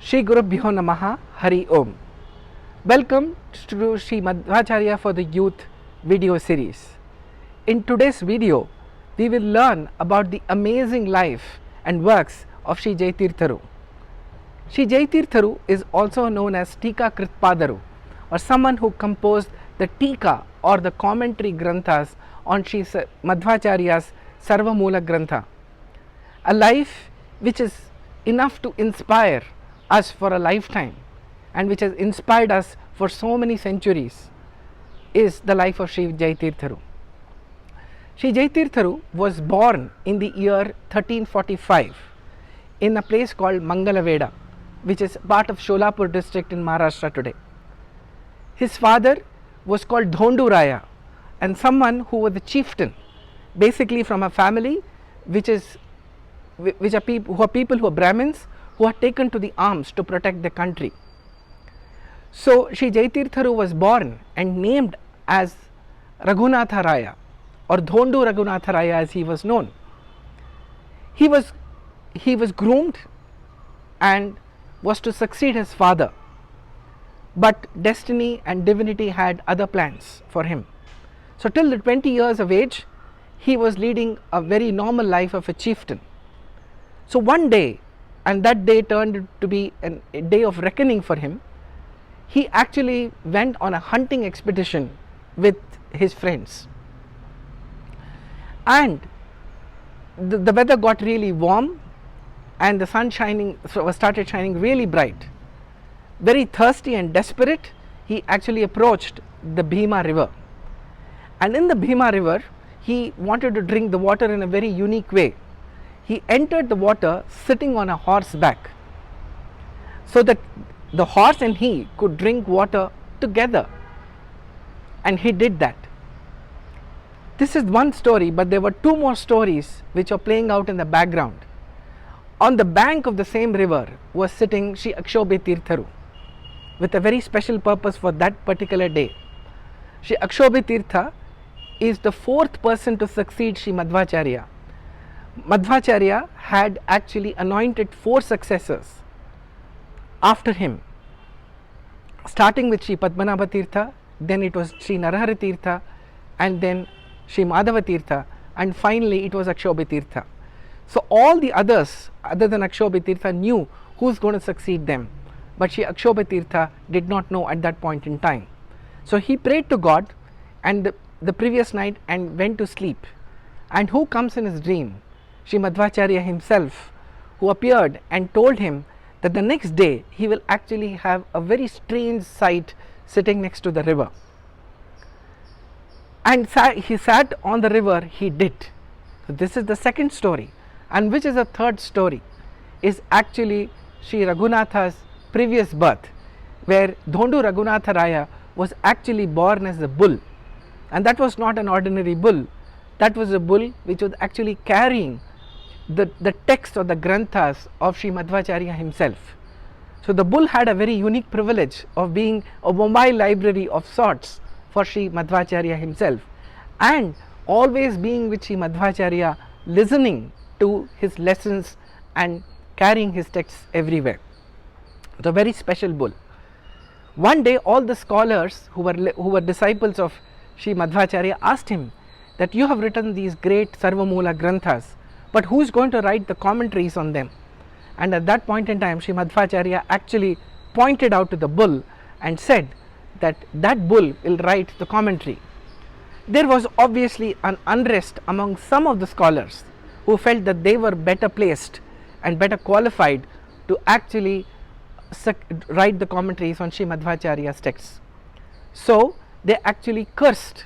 Shri Gurubhyo Namaha Hari Om. Welcome to Sri Madhvacharya for the Youth video series. In today's video, we will learn about the amazing life and works of Sri Jayateertha. Sri Jayateertha is also known as Teeka Granthas, or someone who composed the Teeka or the commentary Granthas on Sri Madhvacharya's Sarvamoola Grantha. A life which is enough to inspire us for a lifetime and which has inspired us for so many centuries is the life of Sri Jayateertha. Sri Jayateertha was born in the year 1345 in a place called Mangalaveda, which is part of Sholapur district in Maharashtra today. His father was called Dhonduraya, and someone who was a chieftain, basically from a family who are people who are Brahmins, who are taken to the arms to protect the country. So Sri Jayateertha was born and named as Raghunatha Raya, or Dhondu Raghunatha Raya as he was known. He was groomed and was to succeed his father, but destiny and divinity had other plans for him. So till the 20 years of age, he was leading a very normal life of a chieftain. So one day, and that day turned to be a day of reckoning for him, he actually went on a hunting expedition with his friends. And the weather got really warm and the sun started shining really bright. Very thirsty and desperate, he actually approached the Bhima river. And in the Bhima river, he wanted to drink the water in a very unique way. He entered the water sitting on a horseback, so that the horse and he could drink water together, and he did that. This is one story, but there were two more stories which are playing out in the background. On the bank of the same river was sitting Sri Jayateertha with a very special purpose for that particular day. Sri Jayateertha is the fourth person to succeed Sri Madhvacharya. Madhwacharya had actually anointed 4 successors after him, starting with Sri Padmanabha, then it was Sri Narahara, and then Sri Madhvacharya, and finally it was Jayateertha. So all the others other than Jayateertha knew who's going to succeed them, but Sri Jayateertha did not know at that point in time. So he prayed to God and the previous night and went to sleep, and who comes in his dream? Sri Madhvacharya himself, who appeared and told him that the next day he will actually have a very strange sight sitting next to the river. And he sat on the river, he did. So this is the second story, and which is the third story is actually Sri Raghunatha's previous birth, where Dhondu Raghunatha Raya was actually born as a bull, and that was not an ordinary bull. That was a bull which was actually carrying the text or the Granthas of Sri Madhvacharya himself. So the bull had a very unique privilege of being a mobile library of sorts for Sri Madhvacharya himself, and always being with Sri Madhvacharya, listening to his lessons and carrying his texts everywhere. The very special bull. One day all the scholars who were disciples of Sri Madhvacharya asked him that you have written these great Sarvamoola Granthas, but who is going to write the commentaries on them? And at that point in time, Sri Madhvacharya actually pointed out to the bull and said that that bull will write the commentary. There was obviously an unrest among some of the scholars who felt that they were better placed and better qualified to actually write the commentaries on Sri Madhvacharya's texts. So they actually cursed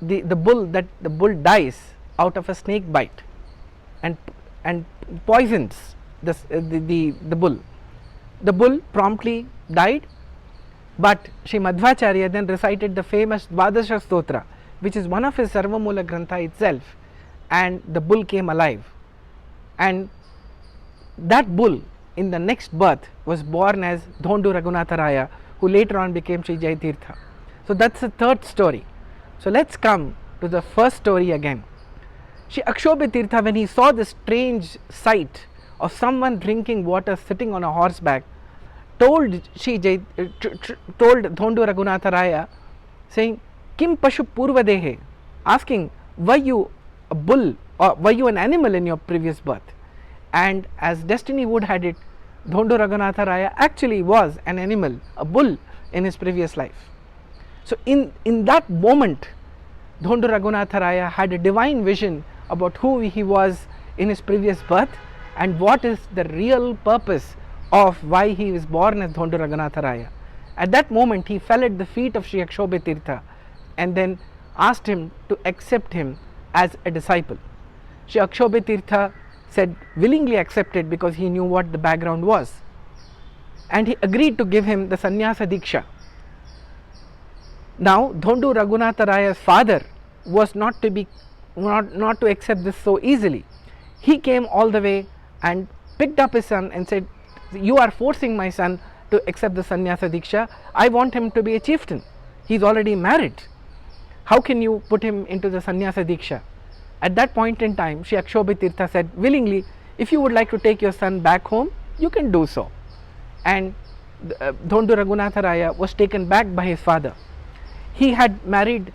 the bull, that the bull dies out of a snake bite and poisons the bull. The bull promptly died, but Sri Madhvacharya then recited the famous Dvadasha Stotra, which is one of his Sarvamoola Grantha itself, and the bull came alive. And that bull in the next birth was born as Dhondu Raghunatha Raya, who later on became Sri Jayateertha. So that's the third story. So let's come to the first story again. Sri Jayateertha, when he saw this strange sight of someone drinking water sitting on a horseback, told told Dhondu Raghunatha Raya, saying, Kim Pashu Purvadehe, asking, were you a bull or were you an animal in your previous birth? And as destiny would have it, Dhondu Raghunatha Raya actually was an animal, a bull in his previous life. So in that moment, Dhondu Raghunatha Raya had a divine vision about who he was in his previous birth and what is the real purpose of why he was born as Dhondu Raghunatha Raya. At that moment, he fell at the feet of Sri Jayateertha and then asked him to accept him as a disciple. Sri Jayateertha said willingly accepted because he knew what the background was, and he agreed to give him the sannyasa diksha. Now Dhondu Raghunatha Raya's father was not to accept this so easily. He came all the way and picked up his son and said, you are forcing my son to accept the sannyasa diksha. I want him to be a chieftain. He is already married. How can you put him into the sannyasa diksha? At that point in time, Sri Jayateertha said willingly, if you would like to take your son back home, you can do so. And Dhondu Raghunatha Raya was taken back by his father. He had married,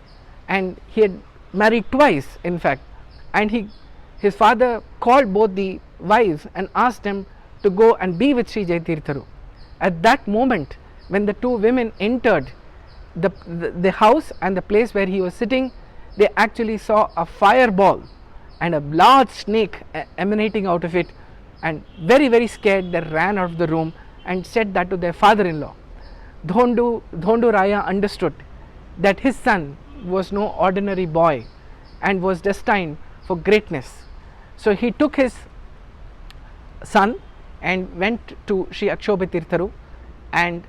and he had married twice in fact, and his father called both the wives and asked them to go and be with Sri Jayateertha. At that moment, when the two women entered the house and the place where he was sitting, they actually saw a fireball and a large snake emanating out of it, and very scared, they ran out of the room and said that to their father-in-law. Dhondu Raya understood that his son was no ordinary boy and was destined for greatness. So he took his son and went to Sri Jayateertha and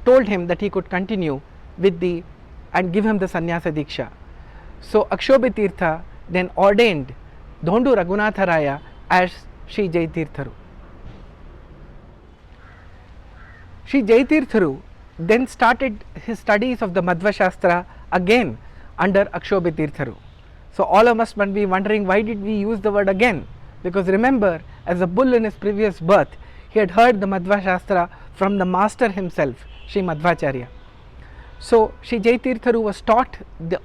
told him that he could continue with and give him the sannyasa diksha. So Jayateertha then ordained Dhondu Raghunatha Raya as Sri Jayateertha. Sri Jayateertha then started his studies of the Madhvacharya again under Jayateertha. So all of us must be wondering, why did we use the word again? Because remember, as a bull in his previous birth, he had heard the Madhvacharya from the master himself, Sri Madhvacharya. So Sri Jayateertha was taught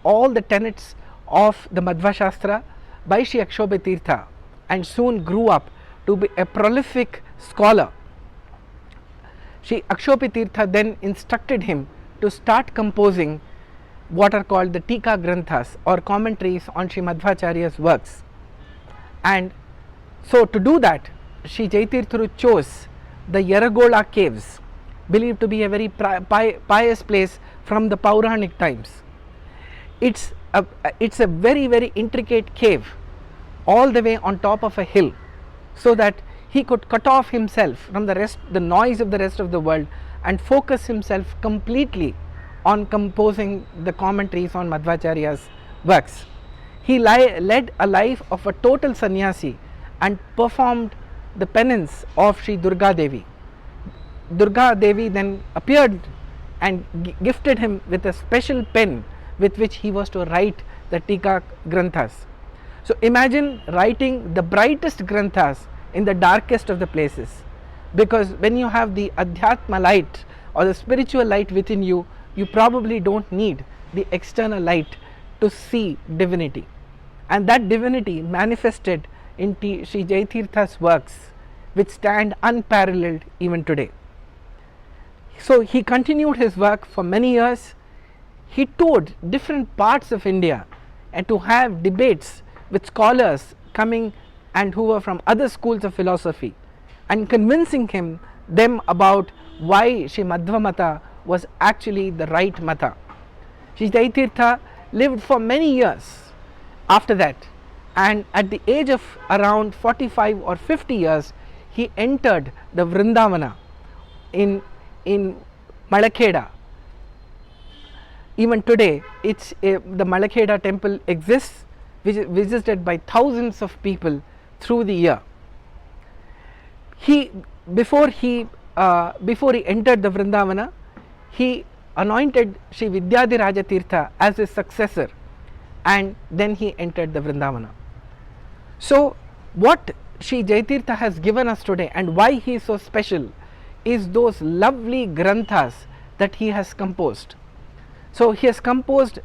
all the tenets of the Madhvacharya by Sri Jayateertha and soon grew up to be a prolific scholar. Sri Jayateertha then instructed him to start composing what are called the Teeka Granthas or commentaries on Sri Madhvacharya's works. And so to do that, Sri Jayateertha chose the Yeragola caves, believed to be a very pious place from the Pauranic times. It's a very intricate cave all the way on top of a hill, so that he could cut off himself from the noise of the rest of the world and focus himself completely on composing the commentaries on Madhwacharya's works. He led a life of a total sannyasi and performed the penance of Sri Durga Devi. Durga Devi then appeared and gifted him with a special pen with which he was to write the Teeka Granthas. So imagine writing the brightest Granthas in the darkest of the places, because when you have the Adhyatma light or the spiritual light within you, you probably don't need the external light to see divinity, and that divinity manifested in Sri Jayateertha's works, which stand unparalleled even today. So he continued his work for many years. He toured different parts of India and to have debates with scholars coming and who were from other schools of philosophy, and convincing them about why Sri Madhva Mata was actually the right Mata. Sri Jayateertha lived for many years after that, and at the age of around 45 or 50 years, he entered the Vrindavana in Malakheda. Even today, the Malakheda temple exists, which is visited by thousands of people through the year. Before he entered the Vrindavana, he anointed Sri Vidyadhiraja Tirtha as his successor, and then he entered the Vrindavana. So what Sri Jayateertha has given us today and why he is so special is those lovely Granthas that he has composed. So he has composed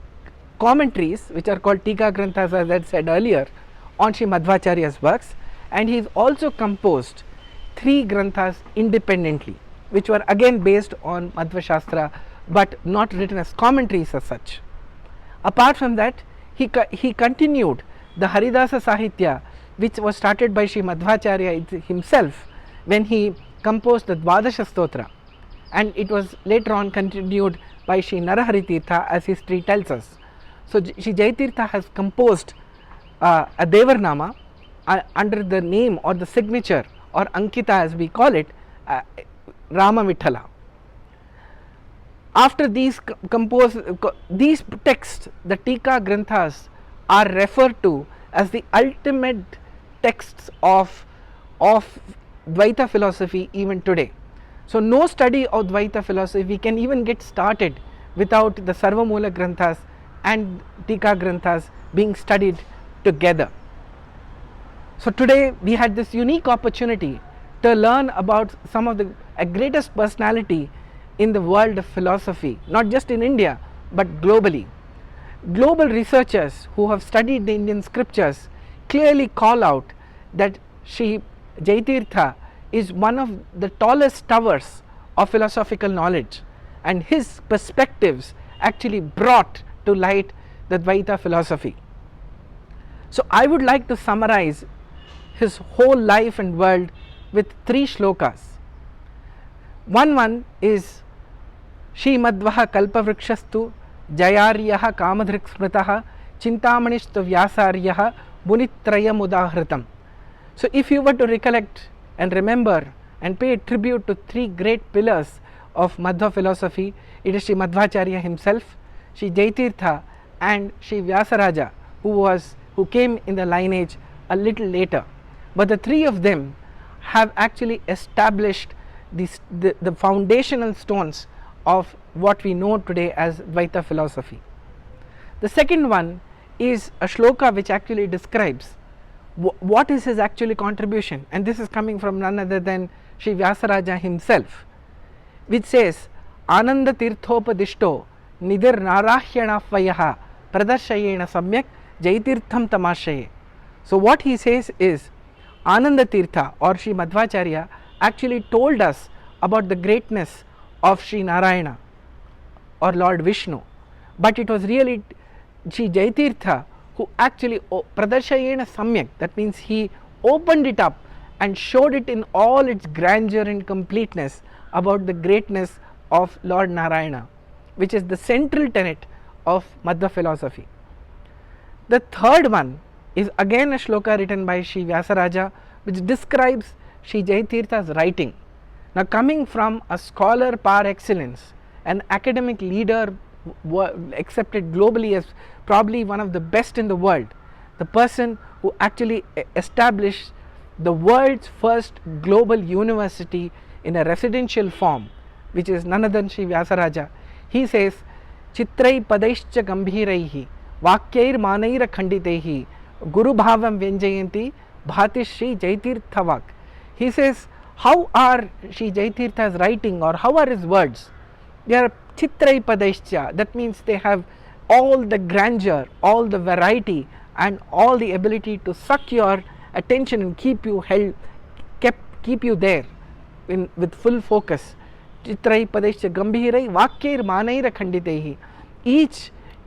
commentaries which are called Teeka Granthas, as I had said earlier, on Sri Madhvacharya's works, and he has also composed 3 Granthas independently, which were again based on Madhvashastra but not written as commentaries as such. Apart from that, he continued the Haridasa Sahitya, which was started by Sri Madhvacharya himself when he composed the Dvadasha Stotra, and it was later on continued by Sri Jayateertha, as history tells us. So Sri Jayateertha has composed a Devarnama under the name or the signature or Ankita, as we call it, Rama Vithala. After these these texts, the Teeka Granthas, are referred to as the ultimate texts of Dvaita philosophy even today. So no study of Dvaita philosophy can even get started without the Sarvamoola Granthas and Teeka Granthas being studied together. So today we had this unique opportunity to learn about some of the greatest personality in the world of philosophy, not just in India but globally. Global researchers who have studied the Indian scriptures clearly call out that Sri Jayateertha is one of the tallest towers of philosophical knowledge, and his perspectives actually brought to light the Dvaita philosophy. So I would like to summarize his whole life and world with 3 shlokas. One is Sri Madhvaha Kalpavrikshastu Jayaryaha Kamadhrik Smritaha Chintamanistu Vyasaryaha Munitrayam Udahritam. So if you were to recollect and remember and pay tribute to 3 great pillars of Madhva philosophy, it is Sri Madhvacharya himself, Sri Jayateertha, and Sri Vyasaraja, who came in the lineage a little later. But the 3 of them have actually established the foundational stones of what we know today as Dvaita philosophy. The second one is a shloka which actually describes what is his actually contribution, and this is coming from none other than Sri Vyasaraja himself, which says Ananda Tirthopadishto Nidir Narahyanafvayaha Pradarshayena Samyak Jayateertham Tamashaye. So what he says is Ananda Tirtha or Sri Madhvacharya actually told us about the greatness of Sri Narayana or Lord Vishnu, but it was really Sri Jayateertha who actually Pradarshayena Samyak, that means he opened it up and showed it in all its grandeur and completeness about the greatness of Lord Narayana, which is the central tenet of Madhva philosophy. The third one is again a shloka written by Sri Vyasaraja, which describes Sri Jayateertha's writing. Now, coming from a scholar par excellence, an academic leader accepted globally as probably one of the best in the world, the person who actually established the world's first global university in a residential form, which is none other than Sri Vyasaraja. He says, Chitrai padaischa gambhiraihi vakyair manaira khanditaihi guru bhavam vyanjayanti bhati Sri Jayateertha vak. He says, how are Sri Jayateertha's writing, or how are his words? They are chitrai padaischa, that means they have all the grandeur, all the variety, and all the ability to suck your attention and keep you there with full focus. Chitrai padaischa gambhirai vakyair manaira khanditaihi.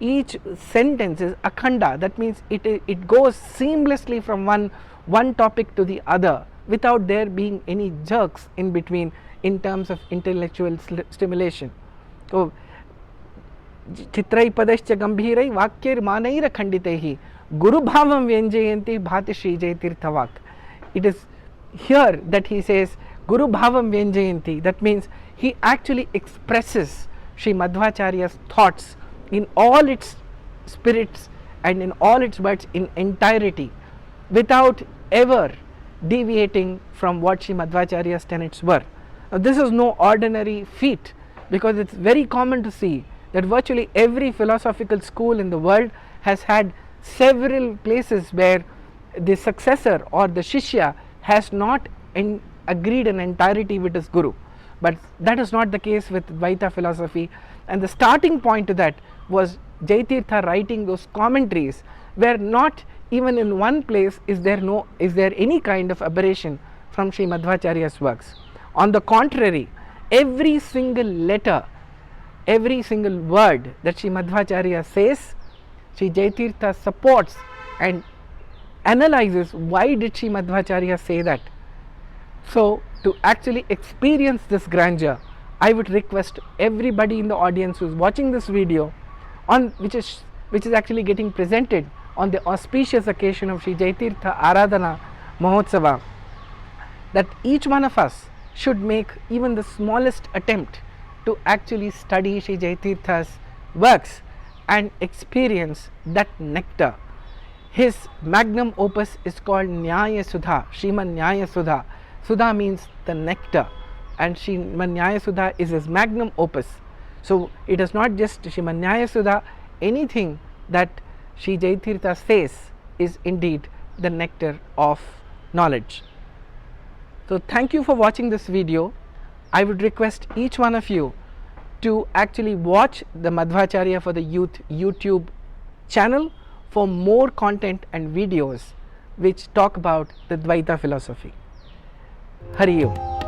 Each sentence is akhanda, that means it goes seamlessly from one topic to the other without there being any jerks in between in terms of intellectual stimulation. So Chitrai padascha gambhirai vakyair manaira khanditaihi guru bhavam vyanjayanti bhati Sri Jayateertha vak. It is here that he says guru bhavam vyanjayanti, that means he actually expresses Sri Madhvacharya's thoughts in all its spirits and in all its words in entirety, without ever deviating from what Sri Madhvacharya's tenets were. Now, this is no ordinary feat, because it's very common to see that virtually every philosophical school in the world has had several places where the successor or the shishya has not agreed in entirety with his guru. but that is not the case with Dvaita philosophy. And the starting point to that was Jayateertha writing those commentaries, where not even in one place is there any kind of aberration from Sri Madhvacharya's works. On the contrary, every single letter, every single word that Sri Madhvacharya says, Sri Jayateertha supports and analyzes why did Sri Madhvacharya say that. So to actually experience this grandeur, I would request everybody in the audience who is watching this video, which is actually getting presented on the auspicious occasion of Sri Jayateertha Aradhana Mahotsava, that each one of us should make even the smallest attempt to actually study Sri Jayateertha's works and experience that nectar. His magnum opus is called Nyaya Sudha, Srimad Nyaya Sudha. Sudha means the nectar, and Srimad Nyaya Sudha is his magnum opus. So it is not just Srimad Nyaya Sudha, anything that Sri Jayateertha says is indeed the nectar of knowledge. So thank you for watching this video. I would request each one of you to actually watch the Madhwacharya for the Youth YouTube channel for more content and videos which talk about the Dvaita philosophy. Hari Om.